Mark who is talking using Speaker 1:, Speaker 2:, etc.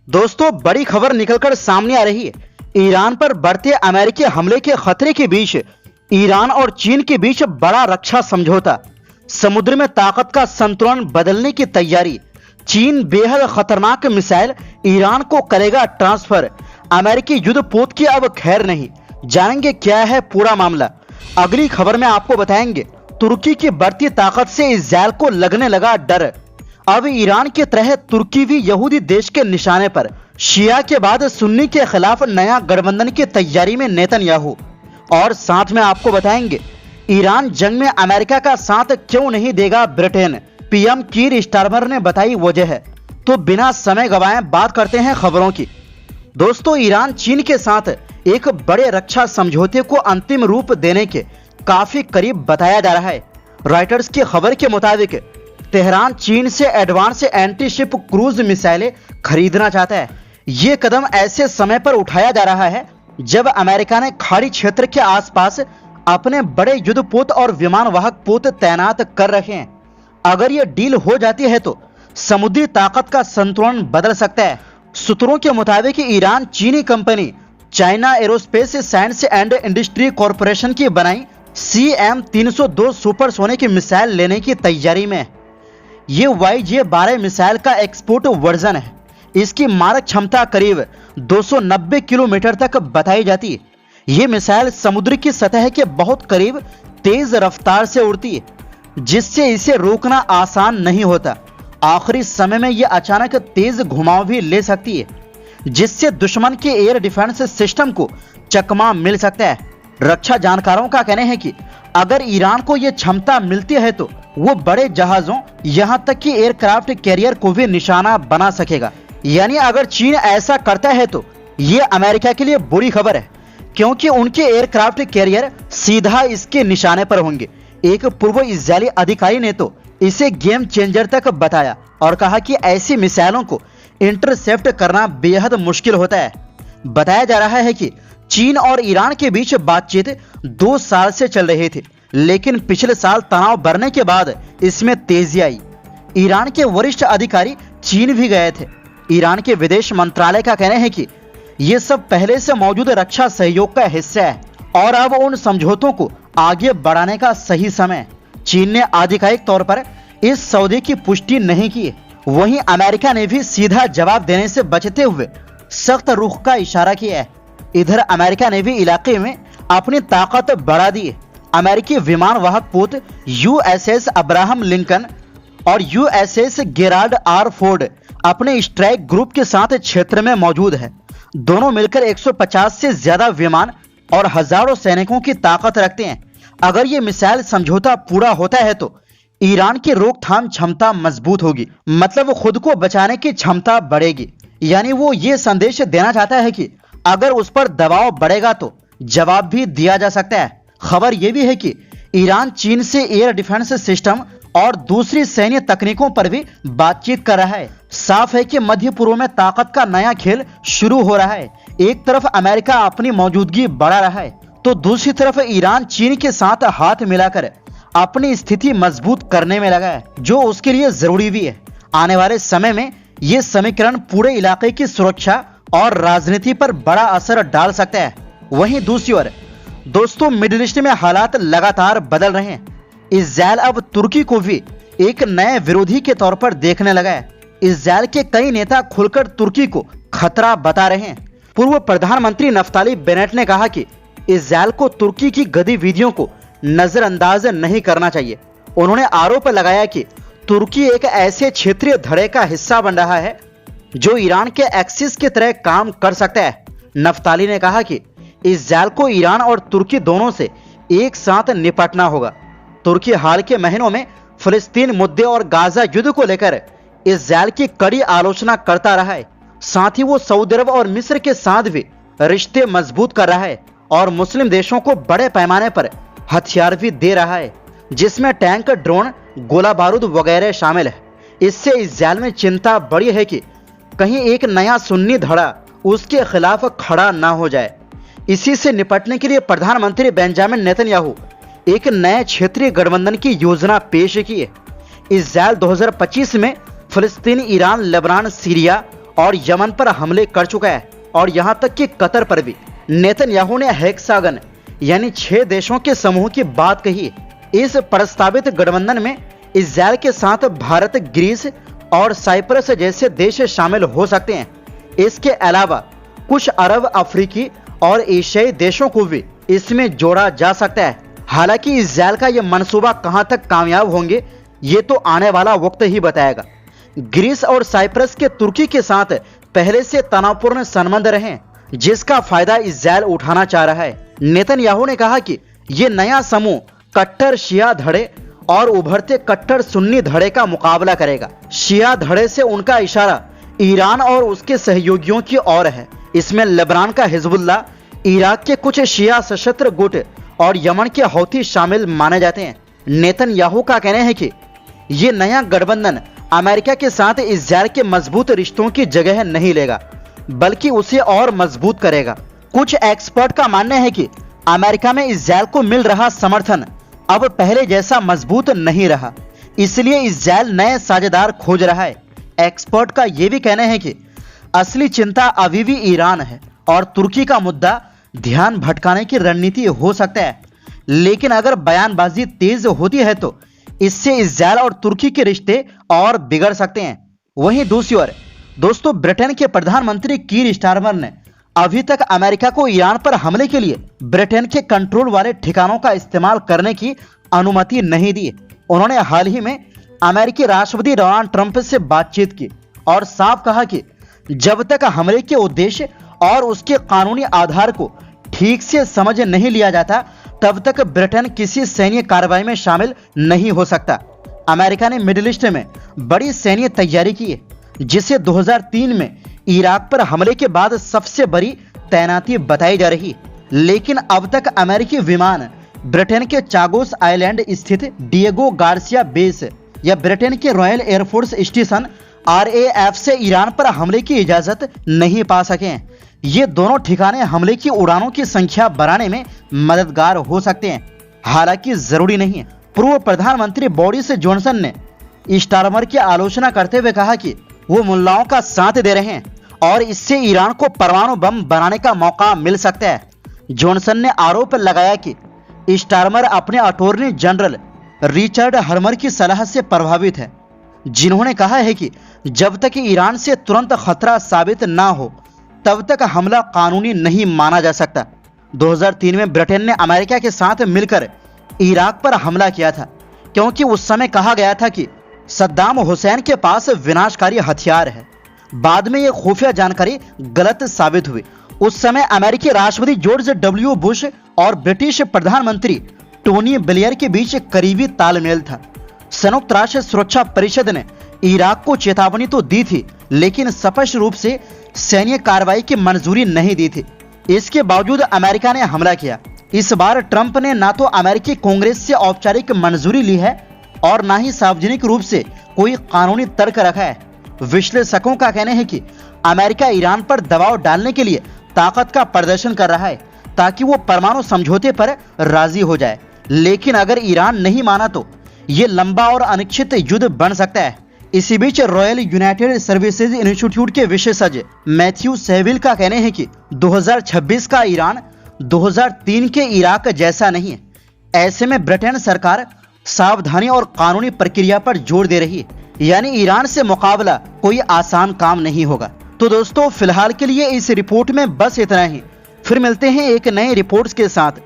Speaker 1: दोस्तों, बड़ी खबर निकलकर सामने आ रही है। ईरान पर बढ़ते अमेरिकी हमले के खतरे के बीच ईरान और चीन के बीच बड़ा रक्षा समझौता। समुद्र में ताकत का संतुलन बदलने की तैयारी। चीन बेहद खतरनाक मिसाइल ईरान को करेगा ट्रांसफर। अमेरिकी युद्धपोत की अब खैर नहीं। जानेंगे क्या है पूरा मामला। अगली खबर में आपको बताएंगे तुर्की की बढ़ती ताकत से इजराइल को लगने लगा डर। अब ईरान की तरह तुर्की भी यहूदी देश के निशाने पर। शिया के बाद सुन्नी के खिलाफ नया गठबंधन की तैयारी में नेतन्याहू। और साथ में आपको बताएंगे ईरान जंग में अमेरिका का साथ क्यों नहीं देगा ब्रिटेन। पीएम कीर स्टारमर ने बताई वजह है। तो बिना समय गवाए बात करते हैं खबरों की। दोस्तों, ईरान चीन के साथ एक बड़े रक्षा समझौते को अंतिम रूप देने के काफी करीब बताया जा रहा है। रॉयटर्स की खबर के मुताबिक तेहरान चीन से एडवांस एंटी शिप क्रूज मिसाइलें खरीदना चाहता है। ये कदम ऐसे समय पर उठाया जा रहा है जब अमेरिका ने खाड़ी क्षेत्र के आसपास अपने बड़े युद्धपोत और विमान वाहक पोत तैनात कर रखे हैं। अगर ये डील हो जाती है तो समुद्री ताकत का संतुलन बदल सकता है। सूत्रों के मुताबिक ईरान चीनी company China aerospace science and industry corporation की बनाई CM-302 सुपरसोनिक मिसाइल लेने की तैयारी में है। ये YJ-12 मिसाइल का एक्सपोर्ट वर्जन है। इसकी मारक क्षमता करीब 290 किलोमीटर तक बताई जाती है। ये मिसाइल समुद्र की सतह के बहुत करीब तेज रफ्तार से उड़ती है, जिससे इसे रोकना आसान नहीं होता। आखिरी समय में यह अचानक तेज घुमाव भी ले सकती है, जिससे दुश्मन के एयर डिफेंस सिस्टम को चकमा मिल सकता है। रक्षा जानकारों का कहना है कि अगर ईरान को यह क्षमता मिलती है तो वो बड़े जहाजों यहां तक कि एयरक्राफ्ट कैरियर को भी निशाना बना सकेगा। यानी अगर चीन ऐसा करता है तो ये अमेरिका के लिए बुरी खबर है, क्योंकि उनके एयरक्राफ्ट कैरियर सीधा इसके निशाने पर होंगे। एक पूर्व इजरायली अधिकारी ने तो इसे गेम चेंजर तक बताया और कहा कि ऐसी मिसाइलों को इंटरसेप्ट करना बेहद मुश्किल होता है। बताया जा रहा है कि चीन और ईरान के बीच बातचीत 2 साल से चल रही थी, लेकिन पिछले साल तनाव बढ़ने के बाद इसमें तेजी आई। ईरान के वरिष्ठ अधिकारी चीन भी गए थे। ईरान के विदेश मंत्रालय का कहना है कि यह सब पहले से मौजूद रक्षा सहयोग का हिस्सा है और अब उन समझौतों को आगे बढ़ाने का सही समय है। चीन ने आधिकारिक तौर पर इस सौदे की पुष्टि नहीं की। वहीं अमेरिका ने भी सीधा जवाब देने से बचते हुए सख्त रुख का इशारा किया है। इधर अमेरिका ने भी इलाके में अपनी ताकत बढ़ा दी है। अमेरिकी विमान वाहक पोत USS अब्राहम लिंकन और USS गेराल्ड R फोर्ड अपने स्ट्राइक ग्रुप के साथ क्षेत्र में मौजूद है। दोनों मिलकर 150 से ज्यादा विमान और हजारों सैनिकों की ताकत रखते हैं। अगर ये मिसाइल समझौता पूरा होता है तो ईरान की रोकथाम क्षमता मजबूत होगी, मतलब खुद को बचाने की क्षमता बढ़ेगी। यानी वो ये संदेश देना चाहता है कि अगर उस पर दबाव बढ़ेगा तो जवाब भी दिया जा सकता है। खबर यह भी है कि ईरान चीन से एयर डिफेंस सिस्टम और दूसरी सैन्य तकनीकों पर भी बातचीत कर रहा है। साफ है कि मध्य पूर्व में ताकत का नया खेल शुरू हो रहा है। एक तरफ अमेरिका अपनी मौजूदगी बढ़ा रहा है तो दूसरी तरफ ईरान चीन के साथ हाथ मिलाकर अपनी स्थिति मजबूत करने में लगा है, जो उसके लिए जरूरी भी है। आने वाले समय में यह समीकरण पूरे इलाके की सुरक्षा और राजनीति पर बड़ा असर डाल सकता है। वहीं दूसरी ओर दोस्तों, मिडिल ईस्ट में हालात लगातार बदल रहे हैं। इजराइल अब तुर्की को भी एक नए विरोधी के तौर पर देखने लगा है। इजराइल के कई नेता खुलकर तुर्की को खतरा बता रहे हैं। पूर्व प्रधानमंत्री नफ्ताली बेनेट ने कहा कि इजराइल को तुर्की की गतिविधियों को नजरअंदाज नहीं करना चाहिए। उन्होंने आरोप लगाया कि तुर्की एक ऐसे क्षेत्रीय धड़े का हिस्सा बन रहा है जो ईरान के एक्सिस की तरह काम कर सकता है। नफ्ताली ने कहा कि इजराइल को ईरान और तुर्की दोनों से एक साथ निपटना होगा। तुर्की हाल के महीनों में फिलिस्तीन मुद्दे और गाजा युद्ध को लेकर इजराइल की कड़ी आलोचना करता रहा है। साथ ही वो सऊदी अरब और मिस्र के साथ भी रिश्ते मजबूत कर रहा है और मुस्लिम देशों को बड़े पैमाने पर हथियार भी दे रहा है, जिसमें टैंक, ड्रोन, गोला बारूद वगैरह शामिल है। इससे इजराइल में चिंता बढ़ी है कि कहीं एक नया सुन्नी धड़ा उसके खिलाफ खड़ा ना हो जाए। इसी से निपटने के लिए प्रधानमंत्री बेंजामिन नेतन्याहू एक नए क्षेत्रीय गठबंधन की योजना पेश की है। इजराइल 2025 में फिलिस्तीन, ईरान, लेबनान, सीरिया और यमन पर हमले कर चुका है और यहां तक कि कतर पर भी। नेतन्याहू ने हेक्सागन यानी 6 देशों के समूह की बात कही। इस प्रस्तावित गठबंधन में इजरायल के साथ भारत, ग्रीस और साइप्रस जैसे देश शामिल हो सकते हैं। इसके अलावा कुछ अरब, अफ्रीकी और एशियाई देशों को भी इसमें जोड़ा जा सकता है। हालांकि इजरायल का यह मंसूबा कहां तक कामयाब होंगे ये तो आने वाला वक्त ही बताएगा। ग्रीस और साइप्रस के तुर्की के साथ पहले से तनावपूर्ण संबंध रहे, जिसका फायदा इजरायल उठाना चाह रहा है। नेतन्याहू ने कहा कि यह नया समूह कट्टर शिया धड़े और उभरते कट्टर सुन्नी धड़े का मुकाबला करेगा। शिया धड़े से उनका इशारा ईरान और उसके सहयोगियों की ओर है। इसमें लेबनान का हिजबुल्लाह, इराक के कुछ शिया सशस्त्र गुट और यमन के हौथी शामिल माने जाते हैं। नेतन्याहू का कहना है कि ये नया गठबंधन अमेरिका के साथ इजरायल के मजबूत रिश्तों की जगह नहीं लेगा, बल्कि उसे और मजबूत करेगा। कुछ एक्सपर्ट का मानना है कि अमेरिका में इजरायल को मिल रहा समर्थन अब पहले जैसा मजबूत नहीं रहा, इसलिए इजरायल नए साझेदार खोज रहा है। एक्सपर्ट का यह भी कहना है कि असली चिंता अभी भी ईरान है और तुर्की का मुद्दा ध्यान भटकाने की रणनीति हो सकता है। लेकिन अगर बयानबाजी तेज होती है तो इससे इजरायल और तुर्की के रिश्ते और बिगड़ सकते हैं। वहीं दूसरी ओर दोस्तों, ब्रिटेन के प्रधानमंत्री कीर स्टारमर ने अभी तक अमेरिका को ईरान पर हमले के लिए ब्रिटेन के कंट्रोल वाले ठिकानों का इस्तेमाल करने की अनुमति नहीं दी। उन्होंने हाल ही में अमेरिकी राष्ट्रपति डोनाल्ड ट्रंप से बातचीत की और साफ कहा कि जब तक हमले के उद्देश्य और उसके कानूनी आधार को ठीक से समझ नहीं लिया जाता, तब तक ब्रिटेन किसी सैन्य कार्रवाई में शामिल नहीं हो सकता। अमेरिका ने मिडिल ईस्ट में बड़ी सैन्य तैयारी की है, जिसे 2003 में इराक पर हमले के बाद सबसे बड़ी तैनाती बताई जा रही। लेकिन अब तक अमेरिकी विमान ब्रिटेन के चागोस आइलैंड स्थित डिएगो गार्सिया बेस या ब्रिटेन के रॉयल एयरफोर्स स्टेशन RAF से ईरान पर हमले की इजाजत नहीं पा सके हैं। ये दोनों ठिकाने हमले की उड़ानों की संख्या बढ़ाने में मददगार हो सकते हैं, हालांकि जरूरी नहीं है। पूर्व प्रधानमंत्री बोरिस जॉनसन ने स्टारमर की आलोचना करते हुए कहा कि वो मुल्लाओं का साथ दे रहे हैं और इससे ईरान को परमाणु बम बनाने का मौका मिल सकता है। जॉनसन ने आरोप लगाया कि स्टारमर अपने अटॉर्नी जनरल रिचर्ड हर्मर की सलाह से प्रभावित है, जिन्होंने कहा है कि जब तक ईरान से तुरंत खतरा साबित ना हो तब तक हमला कानूनी नहीं माना जा सकता। 2003 में ब्रिटेन ने अमेरिका के साथ मिलकर इराक पर हमला किया था, क्योंकि उस समय कहा गया था कि सद्दाम हुसैन के पास विनाशकारी हथियार है। बाद में यह खुफिया जानकारी गलत साबित हुई। उस समय अमेरिकी राष्ट्रपति जॉर्ज W. बुश और ब्रिटिश प्रधानमंत्री टोनी ब्लेयर के बीच करीबी तालमेल था। संयुक्त राष्ट्र सुरक्षा परिषद ने इराक को चेतावनी तो दी थी, लेकिन स्पष्ट रूप से सैन्य कार्रवाई की मंजूरी नहीं दी थी। इसके बावजूद अमेरिका ने हमला किया। इस बार ट्रंप ने ना तो अमेरिकी कांग्रेस से औपचारिक मंजूरी ली है और ना ही सार्वजनिक रूप से कोई कानूनी तर्क रखा है। विश्लेषकों का कहना है कि अमेरिका ईरान पर दबाव डालने के लिए ताकत का प्रदर्शन कर रहा है ताकि वो परमाणु समझौते पर राजी हो जाए। लेकिन अगर ईरान नहीं माना तो ये लंबा और अनिश्चित युद्ध बन सकता है। इसी बीच रॉयल यूनाइटेड सर्विसेज इंस्टीट्यूट के विशेषज्ञ मैथ्यू सेविल का कहना है कि 2026 का ईरान 2003 के इराक जैसा नहीं है। ऐसे में ब्रिटेन सरकार सावधानी और कानूनी प्रक्रिया पर जोर दे रही है, यानी ईरान से मुकाबला कोई आसान काम नहीं होगा। तो दोस्तों, फिलहाल के लिए इस रिपोर्ट में बस इतना ही। फिर मिलते हैं एक नए रिपोर्ट्स के साथ।